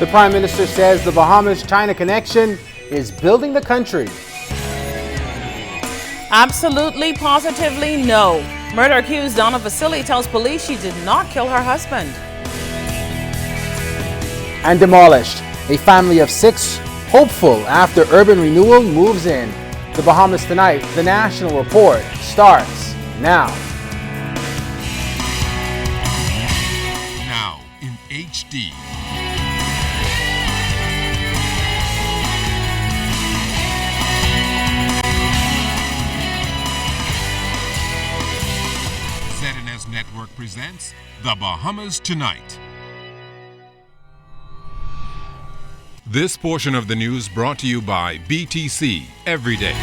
The Prime Minister says the Bahamas-China connection is building the country. Absolutely, positively no. Murder accused Donna Vasily tells police she did not kill her husband. And demolished. A family of 6 hopeful after urban renewal moves in. The Bahamas Tonight, the National Report, starts now. Now in HD. ZNS Network presents The Bahamas Tonight. This portion of the news brought to you by BTC Every Day.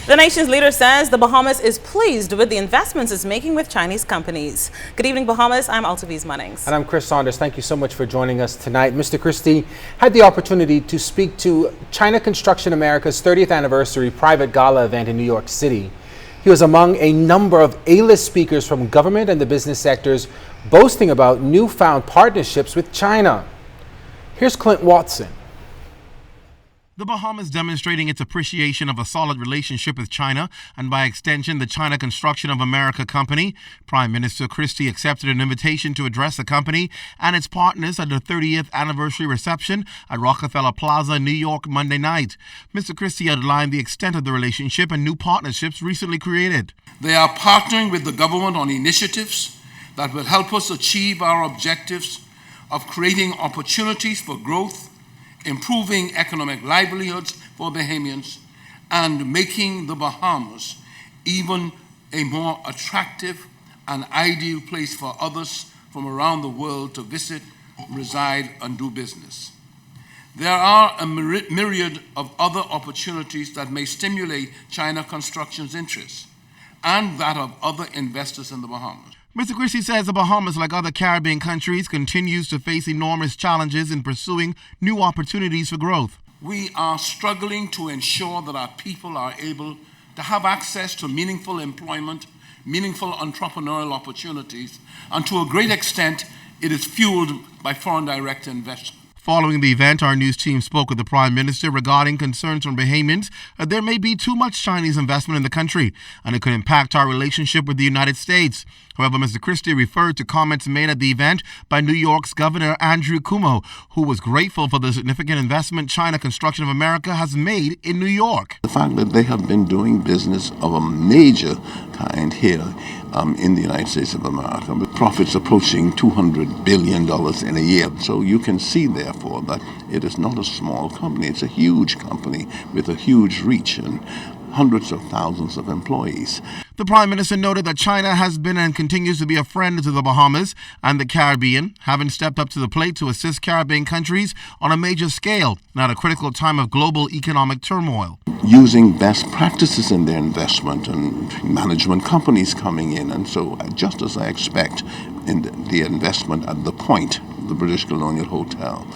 The nation's leader says the Bahamas is pleased with the investments it's making with Chinese companies. Good evening, Bahamas. I'm Altaviz Munnings. And I'm Chris Saunders. Thank you so much for joining us tonight. Mr. Christie had the opportunity to speak to China Construction America's 30th anniversary private gala event in New York City. He was among a number of A-list speakers from government and the business sectors boasting about newfound partnerships with China. Here's Clint Watson. The Bahamas demonstrating its appreciation of a solid relationship with China and by extension the China Construction of America company. Prime Minister Christie accepted an invitation to address the company and its partners at the 30th anniversary reception at Rockefeller Plaza, New York, Monday night. Mr. Christie outlined the extent of the relationship and new partnerships recently created. They are partnering with the government on initiatives that will help us achieve our objectives of creating opportunities for growth, improving economic livelihoods for Bahamians, and making the Bahamas even a more attractive and ideal place for others from around the world to visit, reside, and do business. There are a myriad of other opportunities that may stimulate China Construction's interests and that of other investors in the Bahamas. Mr. Christie says the Bahamas, like other Caribbean countries, continues to face enormous challenges in pursuing new opportunities for growth. We are struggling to ensure that our people are able to have access to meaningful employment, meaningful entrepreneurial opportunities, and to a great extent, it is fueled by foreign direct investment. Following the event, our news team spoke with the Prime Minister regarding concerns from Bahamians that there may be too much Chinese investment in the country and it could impact our relationship with the United States. However, Mr. Christie referred to comments made at the event by New York's Governor Andrew Cuomo, who was grateful for the significant investment China Construction of America has made in New York. The fact that they have been doing business of a major kind here in the United States of America, with profits approaching $200 billion in a year. So you can see, therefore, that it is not a small company. It's a huge company with a huge reach and hundreds of thousands of employees. The Prime Minister noted that China has been and continues to be a friend to the Bahamas and the Caribbean, having stepped up to the plate to assist Caribbean countries on a major scale and at a critical time of global economic turmoil. Using best practices in their investment and management companies coming in. And so just as I expect in the investment at the Point, the British Colonial Hotel,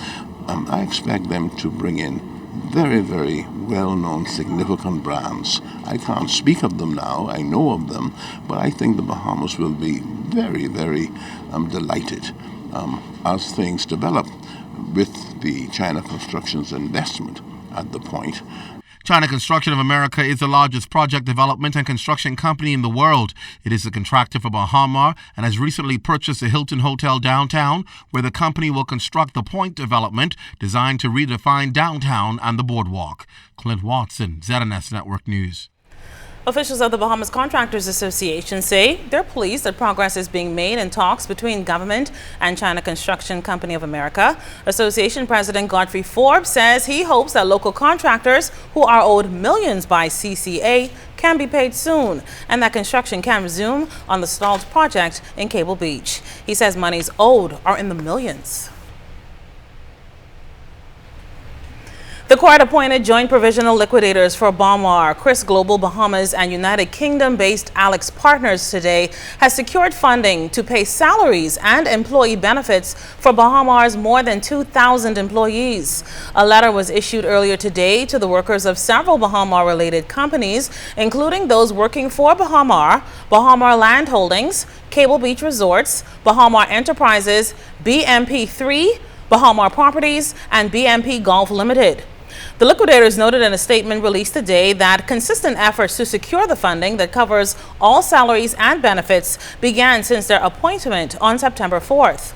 I expect them to bring in very, very well-known, significant brands. I can't speak of them now, I know of them, but I think the Bahamas will be very, very delighted as things develop with the China Construction's investment at the Point. China Construction of America is the largest project development and construction company in the world. It is a contractor for Bahamar and has recently purchased the Hilton Hotel downtown, where the company will construct the Point development designed to redefine downtown and the boardwalk. Clint Watson, ZNS Network News. Officials of the Bahamas Contractors Association say they're pleased that progress is being made in talks between government and China Construction Company of America. Association President Godfrey Forbes says he hopes that local contractors who are owed millions by CCA can be paid soon and that construction can resume on the stalled project in Cable Beach. He says monies owed are in the millions. The The court-appointed joint provisional liquidators for Bahamar, Chris Global Bahamas, and United Kingdom-based Alex Partners today has secured funding to pay salaries and employee benefits for Bahamar's more than 2,000 employees. A letter was issued earlier today to the workers of several Bahamar-related companies, including those working for Bahamar, Bahamar Land Holdings, Cable Beach Resorts, Bahamar Enterprises, BMP3, Bahamar Properties, and BMP Golf Limited. The liquidators noted in a statement released today that consistent efforts to secure the funding that covers all salaries and benefits began since their appointment on September 4th.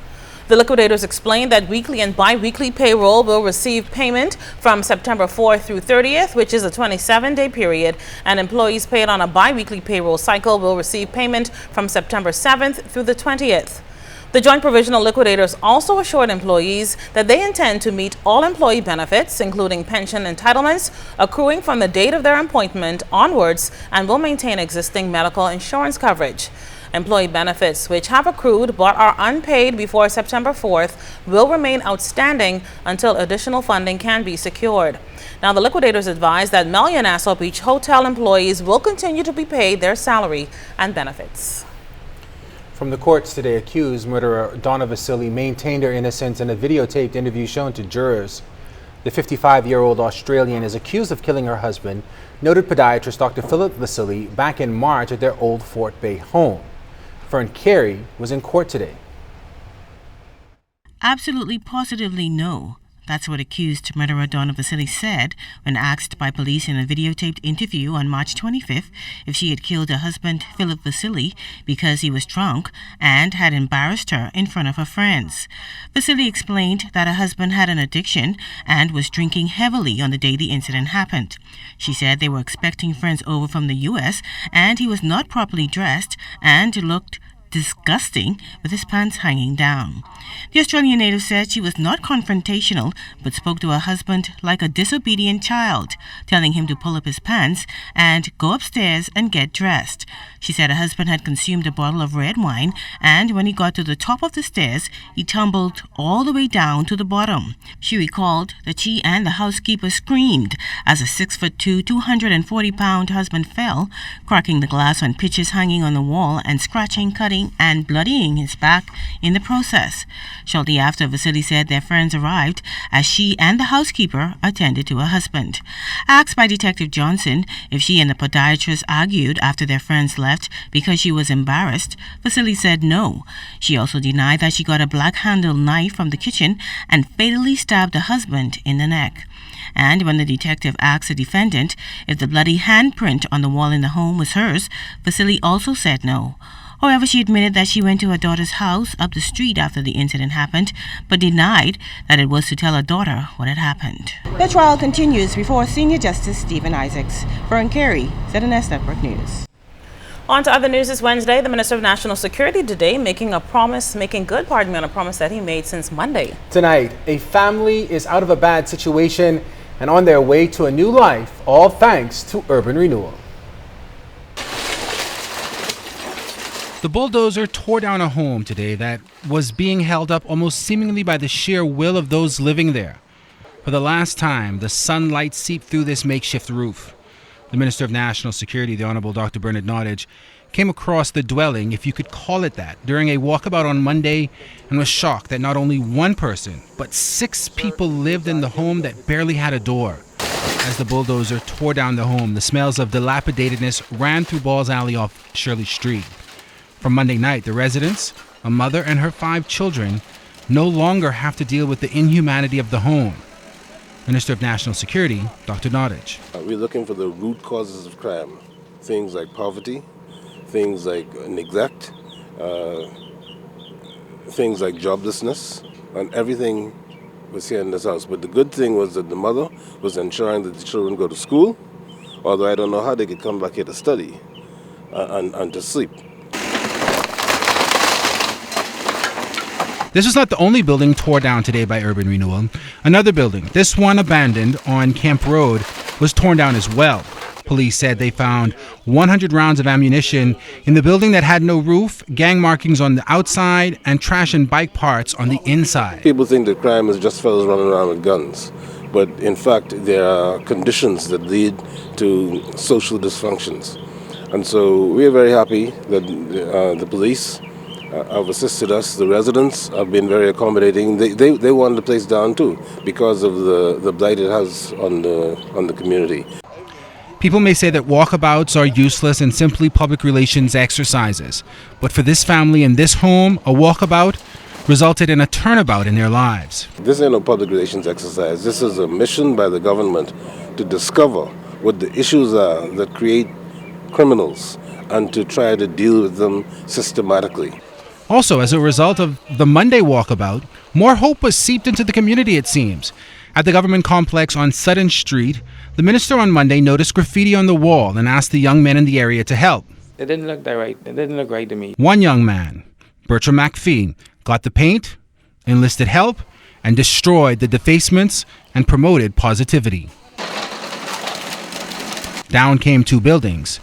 The liquidators explained that weekly and bi-weekly payroll will receive payment from September 4th through 30th, which is a 27-day period, and employees paid on a bi-weekly payroll cycle will receive payment from September 7th through the 20th. The joint provisional liquidators also assured employees that they intend to meet all employee benefits, including pension entitlements, accruing from the date of their appointment onwards, and will maintain existing medical insurance coverage. Employee benefits which have accrued but are unpaid before September 4th will remain outstanding until additional funding can be secured. Now, the liquidators advise that Melya Nassau Beach Hotel employees will continue to be paid their salary and benefits. From the courts today, accused murderer Donna Vasily maintained her innocence in a videotaped interview shown to jurors. The 55-year-old Australian is accused of killing her husband, noted podiatrist Dr. Philip Vasily, back in March at their old Fort Bay home. Fern Carey was in court today. Absolutely positively no. That's what accused murderer Donna Vasily said when asked by police in a videotaped interview on March 25th if she had killed her husband, Philip Vasily, because he was drunk and had embarrassed her in front of her friends. Vasily explained that her husband had an addiction and was drinking heavily on the day the incident happened. She said they were expecting friends over from the U.S. and he was not properly dressed and looked disgusting with his pants hanging down. The Australian native said she was not confrontational but spoke to her husband like a disobedient child, telling him to pull up his pants and go upstairs and get dressed. She said her husband had consumed a bottle of red wine and when he got to the top of the stairs, he tumbled all the way down to the bottom. She recalled that she and the housekeeper screamed as a 6'2", 240-pound husband fell, cracking the glass on pictures hanging on the wall and scratching, cutting, and bloodying his back in the process. Shortly after, Vasily said their friends arrived as she and the housekeeper attended to her husband. Asked by Detective Johnson if she and the podiatrist argued after their friends left because she was embarrassed, Vasily said no. She also denied that she got a black-handled knife from the kitchen and fatally stabbed her husband in the neck. And when the detective asked the defendant if the bloody handprint on the wall in the home was hers, Vasily also said no. However, she admitted that she went to her daughter's house up the street after the incident happened, but denied that it was to tell her daughter what had happened. The trial continues before Senior Justice Stephen Isaacs. Fern Carey, ZNS Network News. On to other news this Wednesday. The Minister of National Security today making good on a promise that he made since Monday. Tonight, a family is out of a bad situation and on their way to a new life, all thanks to urban renewal. The bulldozer tore down a home today that was being held up almost seemingly by the sheer will of those living there. For the last time, the sunlight seeped through this makeshift roof. The Minister of National Security, the Honorable Dr. Bernard Nottage, came across the dwelling, if you could call it that, during a walkabout on Monday and was shocked that not only one person, but 6 people lived in the home that barely had a door. As the bulldozer tore down the home, the smells of dilapidatedness ran through Balls Alley off Shirley Street. From Monday night, the residents, a mother and her 5 children, no longer have to deal with the inhumanity of the home. Minister of National Security, Dr. Nottage. We're looking for the root causes of crime. Things like poverty, things like neglect, things like joblessness, and everything was here in this house. But the good thing was that the mother was ensuring that the children go to school, although I don't know how they could come back here to study and to sleep. This was not the only building tore down today by urban renewal. Another building, this one abandoned on Camp Road, was torn down as well. Police said they found 100 rounds of ammunition in the building that had no roof, gang markings on the outside, and trash and bike parts on the inside. People think that crime is just fellas running around with guns. but in fact there are conditions that lead to social dysfunctions. And so we are very happy that the police have assisted us. The residents have been very accommodating. They want the place down too because of the blight it has on the community. People may say that walkabouts are useless and simply public relations exercises. But for this family and this home, a walkabout resulted in a turnabout in their lives. This ain't no public relations exercise. This is a mission by the government to discover what the issues are that create criminals and to try to deal with them systematically. Also, as a result of the Monday walkabout, more hope was seeped into the community, it seems. At the government complex on Sutton Street, the minister on Monday noticed graffiti on the wall and asked the young men in the area to help. It didn't look that right. It didn't look right to me. One young man, Bertram McPhee, got the paint, enlisted help, and destroyed the defacements and promoted positivity. Down came 2 buildings,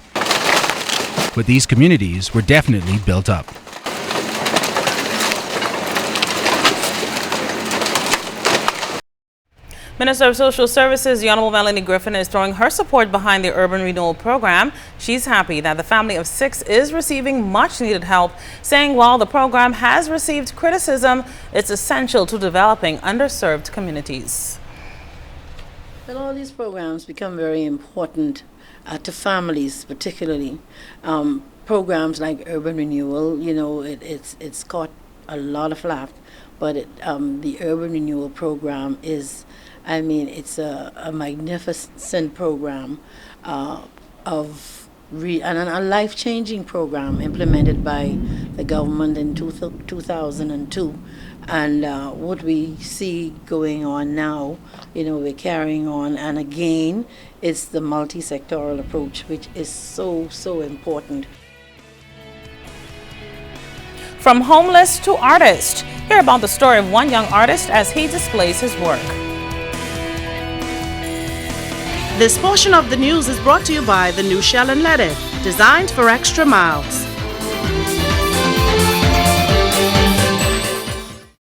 but these communities were definitely built up. Minister of Social Services, the Honorable Melanie Griffin, is throwing her support behind the Urban Renewal program. She's happy that the family of 6 is receiving much needed help, saying while the program has received criticism, it's essential to developing underserved communities. Well, all these programs become very important to families, particularly. Programs like Urban Renewal, you know, it's caught a lot of flack, but the Urban Renewal program is, I mean, it's a magnificent program and a life-changing program implemented by the government in 2002. And what we see going on now, you know, we're carrying on. And again, it's the multi-sectoral approach, which is so, so important. From homeless to artist, hear about the story of one young artist as he displays his work. This portion of the news is brought to you by the new Shell and Let It, designed for extra miles.